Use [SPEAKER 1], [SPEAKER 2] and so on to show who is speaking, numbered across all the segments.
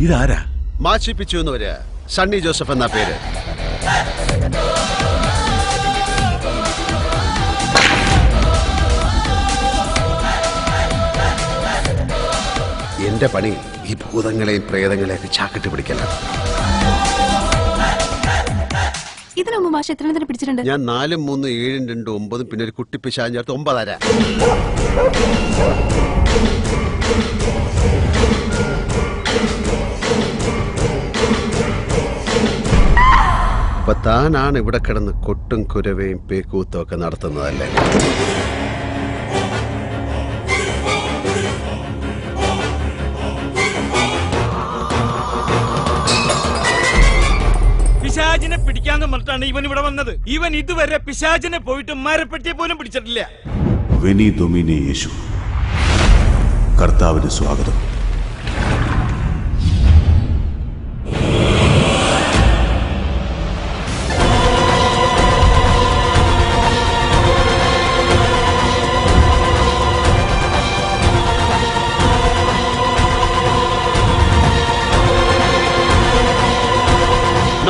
[SPEAKER 1] ഇതാരാ?
[SPEAKER 2] മാച്ചിപ്പിച്ചു എന്നവര് സണ്ണി ജോസഫ് എന്ന പേര്. എന്റെ പണി ഈ ഭൂതങ്ങളെയും പ്രേതങ്ങളെയൊക്കെ ചാക്കിട്ട് പിടിക്കലാണ്.
[SPEAKER 3] ഇതിനു മുമ്പ് മാഷ് എത്ര എണ്ണത്തിന് പിടിച്ചിട്ടുണ്ട്?
[SPEAKER 2] ഞാൻ 4, 3, 7, 2, 9 പിന്നെ ഒരു കുട്ടി പിശാച് ചേർത്ത് 9 ആരാ. അപ്പൊ താനാണ് ഇവിടെ കിടന്ന് കൊട്ടും കുരവയും പേക്കൂത്തും ഒക്കെ നടത്തുന്നതല്ലേ?
[SPEAKER 4] പിശാചിനെ പിടിക്കാന്ന് പറഞ്ഞിട്ടാണ് ഇവൻ ഇവിടെ വന്നത്. ഇവൻ ഇതുവരെ പിശാചിനെ പോയിട്ട് മരപ്പെട്ടിയെ പോലും പിടിച്ചിട്ടില്ല.
[SPEAKER 1] വെനി ദൊമിനെ യേശു, കർത്താവിന് സ്വാഗതം.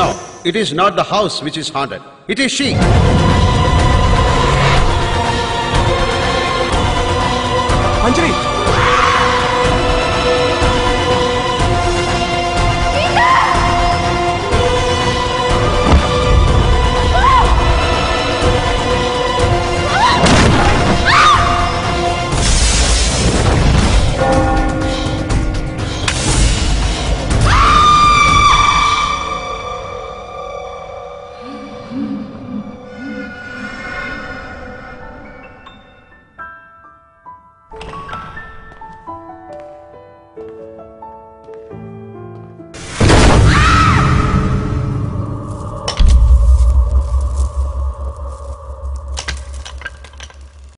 [SPEAKER 2] No, it is not the house which is haunted. It is she.
[SPEAKER 5] Anjali!